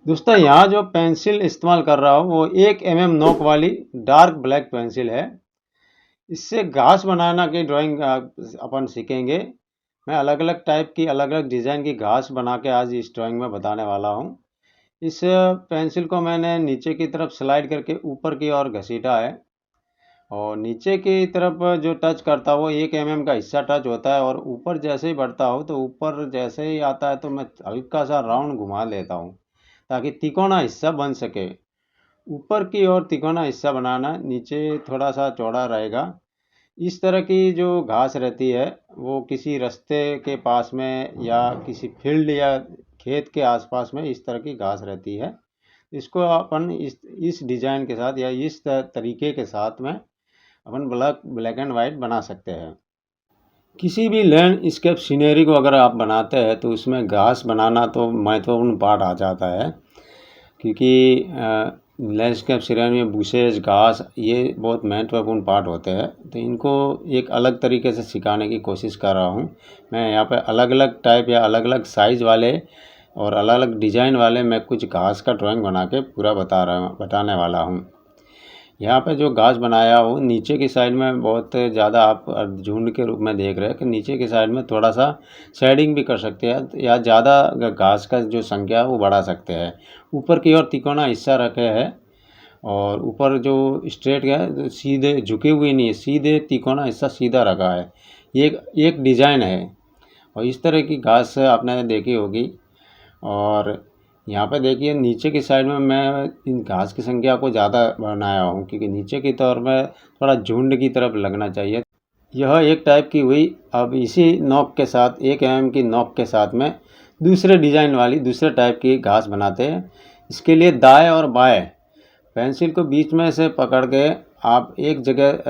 दोस्तों यहाँ जो पेंसिल इस्तेमाल कर रहा हूँ वो 1 mm नोक वाली डार्क ब्लैक पेंसिल है। इससे घास बनाना की ड्राइंग अपन सीखेंगे। मैं अलग अलग टाइप की अलग अलग डिज़ाइन की घास बना के आज इस ड्राइंग में बताने वाला हूँ। इस पेंसिल को मैंने नीचे की तरफ स्लाइड करके ऊपर की ओर घसीटा है और नीचे की तरफ जो टच करता है वो 1 mm का हिस्सा टच होता है और ऊपर जैसे ही बढ़ता हो तो ऊपर जैसे ही आता है तो मैं हल्का सा राउंड घुमा लेता हूँ ताकि तिकोना हिस्सा बन सके। ऊपर की ओर तिकोना हिस्सा बनाना, नीचे थोड़ा सा चौड़ा रहेगा। इस तरह की जो घास रहती है वो किसी रास्ते के पास में या किसी फील्ड या खेत के आसपास में इस तरह की घास रहती है। इसको अपन इस डिज़ाइन के साथ या इस तरीके के साथ में अपन ब्लैक एंड वाइट बना सकते हैं। किसी भी लैंडस्केप सीनरी को अगर आप बनाते हैं तो उसमें घास बनाना तो महत्वपूर्ण पार्ट आ जाता है, क्योंकि लैंडस्केप सीनरी में बुशेज घास ये बहुत महत्वपूर्ण पार्ट होते हैं। तो इनको एक अलग तरीके से सिखाने की कोशिश कर रहा हूँ। मैं यहाँ पे अलग अलग टाइप या अलग अलग साइज़ वाले और अलग अलग डिज़ाइन वाले मैं कुछ घास का ड्राइंग बना के पूरा बताने वाला हूँ। यहाँ पे जो घास बनाया हो नीचे की साइड में बहुत ज़्यादा आप झुंड के रूप में देख रहे हैं कि नीचे की साइड में थोड़ा सा शेडिंग भी कर सकते हैं या ज़्यादा घास का जो संख्या है वो बढ़ा सकते हैं। ऊपर की ओर तिकोना हिस्सा रखे हैं और ऊपर जो स्ट्रेट है सीधे झुके हुए नहीं है, सीधे तिकोना हिस्सा सीधा रखा है। ये एक डिज़ाइन है और इस तरह की घास आपने देखी होगी। और यहाँ पे देखिए नीचे की साइड में मैं इन घास की संख्या को ज़्यादा बनाया हूँ, क्योंकि नीचे की तौर में थोड़ा झुंड की तरफ लगना चाहिए। यह एक टाइप की हुई। अब इसी नोक के साथ 1 mm की नोक के साथ में दूसरे डिज़ाइन वाली दूसरे टाइप की घास बनाते हैं। इसके लिए दाएं और बाएं पेंसिल को बीच में से पकड़ के आप एक जगह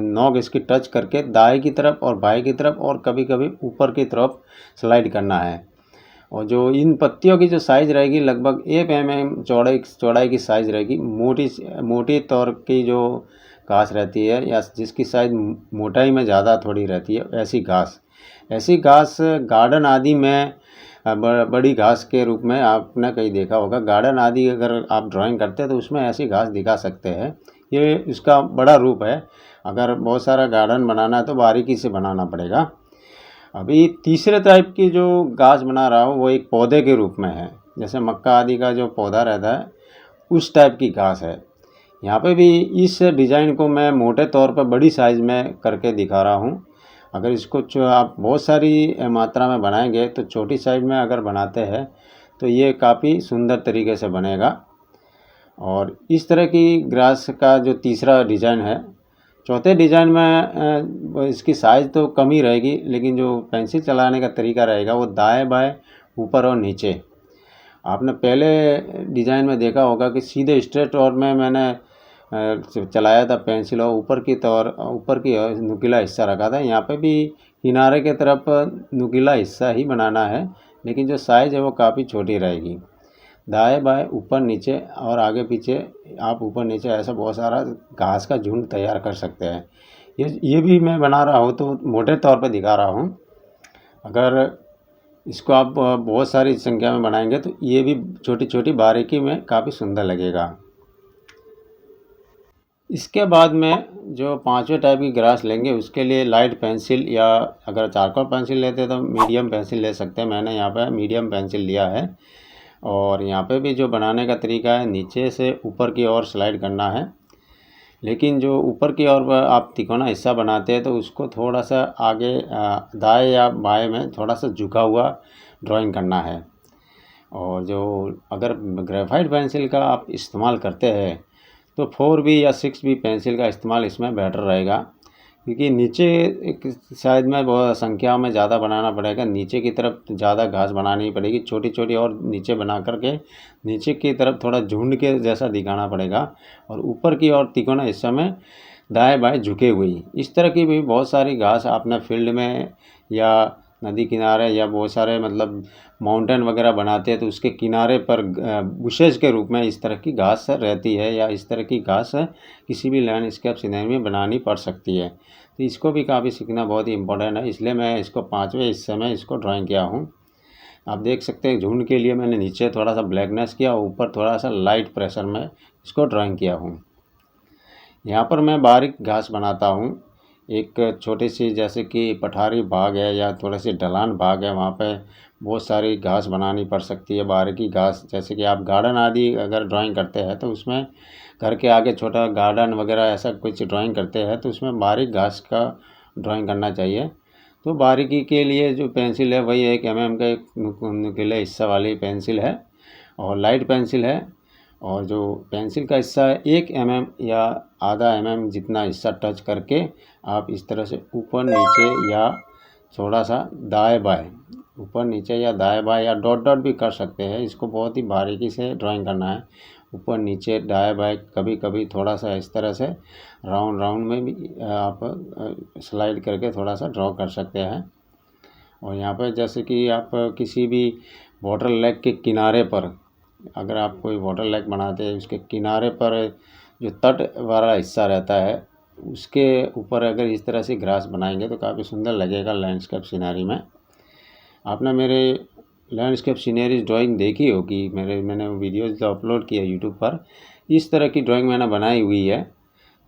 नोक इसकी टच करके दाएं की तरफ और बाएं की तरफ और कभी कभी ऊपर की तरफ स्लाइड करना है। और जो इन पत्तियों की जो साइज़ रहेगी लगभग 1 mm चौड़ाई की साइज़ रहेगी। मोटी तौर की जो घास रहती है या जिसकी साइज़ मोटाई में ज़्यादा थोड़ी रहती है, ऐसी घास गार्डन आदि में बड़ी घास के रूप में आपने कहीं देखा होगा। गार्डन आदि अगर आप ड्राइंग करते हैं तो उसमें ऐसी घास दिखा सकते हैं। ये इसका बड़ा रूप है। अगर बहुत सारा गार्डन बनाना है तो बारीकी से बनाना पड़ेगा। अभी तीसरे टाइप की जो घास बना रहा हूँ वो एक पौधे के रूप में है, जैसे मक्का आदि का जो पौधा रहता है उस टाइप की घास है। यहाँ पे भी इस डिज़ाइन को मैं मोटे तौर पर बड़ी साइज़ में करके दिखा रहा हूँ। अगर इसको आप बहुत सारी मात्रा में बनाएंगे तो छोटी साइज़ में अगर बनाते हैं तो ये काफ़ी सुंदर तरीके से बनेगा। और इस तरह की घास का जो तीसरा डिज़ाइन है, चौथे डिज़ाइन में इसकी साइज़ तो कम ही रहेगी, लेकिन जो पेंसिल चलाने का तरीका रहेगा वो दाएं बाएं ऊपर और नीचे। आपने पहले डिज़ाइन में देखा होगा कि सीधे स्ट्रेट और में मैंने चलाया था पेंसिल और ऊपर की नुकीला हिस्सा रखा था। यहाँ पे भी किनारे के तरफ नुकीला हिस्सा ही बनाना है, लेकिन जो साइज़ है वो काफ़ी छोटी रहेगी। दाएं बाएं ऊपर नीचे और आगे पीछे आप ऊपर नीचे ऐसा बहुत सारा घास का झुंड तैयार कर सकते हैं। ये भी मैं बना रहा हूँ तो मोटे तौर पे दिखा रहा हूँ। अगर इसको आप बहुत सारी संख्या में बनाएंगे तो ये भी छोटी छोटी बारीकी में काफ़ी सुंदर लगेगा। इसके बाद में जो पांचवें टाइप की ग्रास लेंगे उसके लिए लाइट पेंसिल या अगर चारकोल पेंसिल लेते हैं तो मीडियम पेंसिल ले सकते हैं। मैंने यहाँ पे मीडियम पेंसिल लिया है। और यहाँ पे भी जो बनाने का तरीका है नीचे से ऊपर की ओर स्लाइड करना है, लेकिन जो ऊपर की ओर आप तिकोना हिस्सा बनाते हैं तो उसको थोड़ा सा आगे दाएं या बाएं में थोड़ा सा झुका हुआ ड्राइंग करना है। और जो अगर ग्रेफाइट पेंसिल का आप इस्तेमाल करते हैं तो 4B या 6B पेंसिल का इस्तेमाल इसमें बेटर रहेगा, क्योंकि नीचे एक साइड में बहुत संख्या में ज़्यादा बनाना पड़ेगा। नीचे की तरफ ज़्यादा घास बनानी पड़ेगी, छोटी छोटी और नीचे बना करके नीचे की तरफ थोड़ा झुंड के जैसा दिखाना पड़ेगा। और ऊपर की ओर तिकोना हिस्सा में दाएं बाएं झुके हुई इस तरह की भी बहुत सारी घास आपने फील्ड में या नदी किनारे या बहुत सारे मतलब माउंटेन वगैरह बनाते हैं तो उसके किनारे पर बुशेज के रूप में इस तरह की घास रहती है या इस तरह की घास किसी भी लैंडस्केप सीनरी में बनानी पड़ सकती है। तो इसको भी काफ़ी सीखना बहुत ही इम्पोर्टेंट है, इसलिए मैं इसको पाँचवें हिस्से में इसको ड्राइंग किया हूँ। आप देख सकते हैं झुंड के लिए मैंने नीचे थोड़ा सा ब्लैकनेस किया, ऊपर थोड़ा सा लाइट प्रेशर में इसको ड्राइंग किया हूँ। यहाँ पर मैं बारीक घास बनाता हूँ। एक छोटी सी जैसे कि पठारी भाग है या थोड़ा सी ढलान भाग है, वहाँ पे बहुत सारी घास बनानी पड़ सकती है, बारीकी घास। जैसे कि आप गार्डन आदि अगर ड्राइंग करते हैं तो उसमें घर के आगे छोटा गार्डन वगैरह ऐसा कुछ ड्राइंग करते हैं तो उसमें बारीक घास का ड्राइंग करना चाहिए। तो बारीकी के लिए जो पेंसिल है वही 1 mm का एक नुकीले हिस्सा वाली पेंसिल है और लाइट पेंसिल है। और जो पेंसिल का हिस्सा है 1 mm या आधा mm जितना हिस्सा टच करके आप इस तरह से ऊपर नीचे या थोड़ा सा दाएं बाएं, ऊपर नीचे या दाएं बाएं या डॉट डॉट भी कर सकते हैं। इसको बहुत ही बारीकी से ड्राइंग करना है, ऊपर नीचे दाएं बाएं, कभी कभी थोड़ा सा इस तरह से राउंड राउंड में भी आप स्लाइड करके थोड़ा सा ड्रॉ कर सकते हैं। और यहाँ पर जैसे कि आप किसी भी वाटर लेक के किनारे पर, अगर आप कोई वाटर लेक बनाते हैं उसके किनारे पर जो तट वाला हिस्सा रहता है उसके ऊपर अगर इस तरह से ग्रास बनाएंगे तो काफ़ी सुंदर लगेगा लैंडस्केप सीनरी में। आपने मेरे लैंडस्केप सीनरी ड्राइंग देखी होगी, मैंने वीडियोज़ जो अपलोड किया यूट्यूब पर, इस तरह की ड्राइंग मैंने बनाई हुई है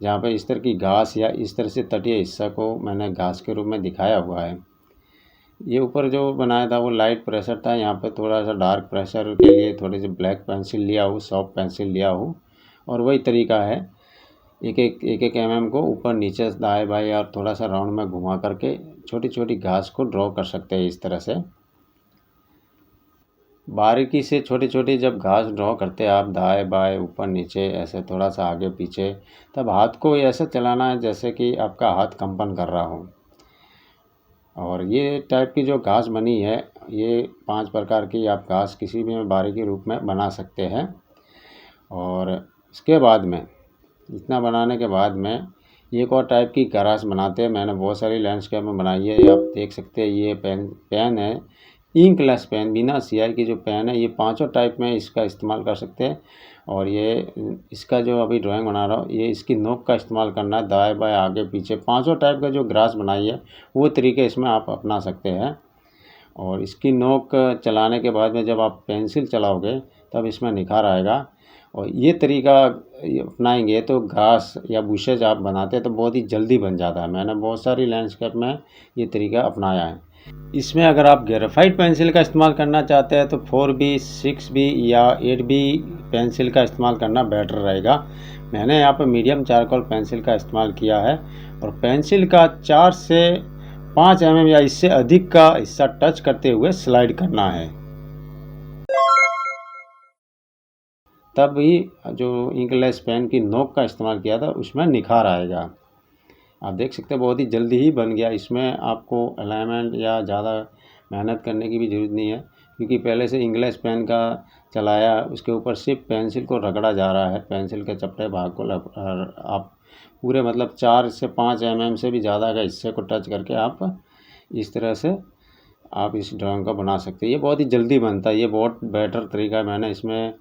जहाँ पर इस तरह की घास या इस तरह से तटीय हिस्सा को मैंने घास के रूप में दिखाया हुआ है। ये ऊपर जो बनाया था वो लाइट प्रेशर था, यहाँ पे थोड़ा सा डार्क प्रेशर के लिए थोड़ी सी ब्लैक पेंसिल लिया हूँ, सॉफ्ट पेंसिल लिया हूँ। और वही तरीका है, एक mm को ऊपर नीचे दाएं बाएं और थोड़ा सा राउंड में घुमा करके छोटी छोटी घास को ड्रॉ कर सकते हैं। इस तरह से बारीकी से छोटी छोटी जब घास ड्रॉ करते हैं आप दाएं बाएं ऊपर नीचे ऐसे थोड़ा सा आगे पीछे, तब हाथ को ऐसे चलाना है जैसे कि आपका हाथ कंपन कर रहा हो। और ये टाइप की जो घास बनी है ये 5 प्रकार की आप घास किसी भी बारीकी रूप में बना सकते हैं। और इसके बाद में इतना बनाने के बाद में एक और टाइप की घास बनाते हैं। मैंने बहुत सारी लैंडस्केप में बनाई है, ये आप देख सकते हैं। ये पेन है, इंकलेस पेन, बिना स्याही की जो पेन है, ये 5 टाइप में इसका इस्तेमाल कर सकते हैं। और ये इसका जो अभी ड्राइंग बना रहा हूँ ये इसकी नोक का इस्तेमाल करना है, दाएं बाएं आगे पीछे 5 टाइप का जो ग्रास बनाई है वो तरीके इसमें आप अपना सकते हैं। और इसकी नोक चलाने के बाद में जब आप पेंसिल चलाओगे तब इसमें निखार आएगा। और ये तरीका अपनाएंगे तो घास या बुशेज आप बनाते हैं तो बहुत ही जल्दी बन जाता है। मैंने बहुत सारी लैंडस्केप में ये तरीका अपनाया है। इसमें अगर आप ग्रेफाइट पेंसिल का इस्तेमाल करना चाहते हैं तो 4B, 6B या 8B पेंसिल का इस्तेमाल करना बेटर रहेगा। मैंने यहाँ पर मीडियम चारकोल पेंसिल का इस्तेमाल किया है। और पेंसिल का 4 से 5 mm या इससे अधिक का हिस्सा टच करते हुए स्लाइड करना है, तब ही जो इंकलेस पेन की नोक का इस्तेमाल किया था उसमें निखार आएगा। आप देख सकते हैं बहुत ही जल्दी ही बन गया। इसमें आपको अलाइनमेंट या ज़्यादा मेहनत करने की भी ज़रूरत नहीं है, क्योंकि पहले से इंग्लिश पेन का चलाया, उसके ऊपर सिर्फ पेंसिल को रगड़ा जा रहा है। पेंसिल के चपटे भाग को आप पूरे मतलब 4 से 5 mm से भी ज़्यादा का हिस्से को टच करके आप इस तरह से आप इस ड्राइंग को बना सकते हैं। ये बहुत ही जल्दी बनता है, ये बहुत बेटर तरीका है। मैंने इसमें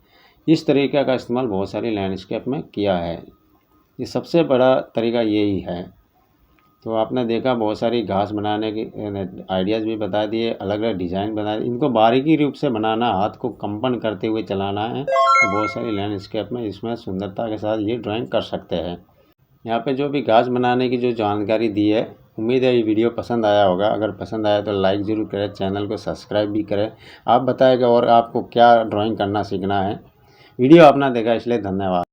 इस तरीके का इस्तेमाल बहुत सारी लैंडस्केप में किया है। ये सबसे बड़ा तरीका यही है। तो आपने देखा बहुत सारी घास बनाने की आइडियाज़ भी बता दिए, अलग अलग डिज़ाइन बना दिए। इनको बारीकी रूप से बनाना, हाथ को कंपन करते हुए चलाना है तो बहुत सारी लैंडस्केप में इसमें सुंदरता के साथ ये ड्राइंग कर सकते हैं। यहाँ पे जो भी घास बनाने की जो जानकारी दी है, उम्मीद है ये वीडियो पसंद आया होगा। अगर पसंद आया तो लाइक ज़रूर करें, चैनल को सब्सक्राइब भी करें। आप बताएगा और आपको क्या ड्राइंग करना सीखना है। वीडियो आपने देखा इसलिए धन्यवाद।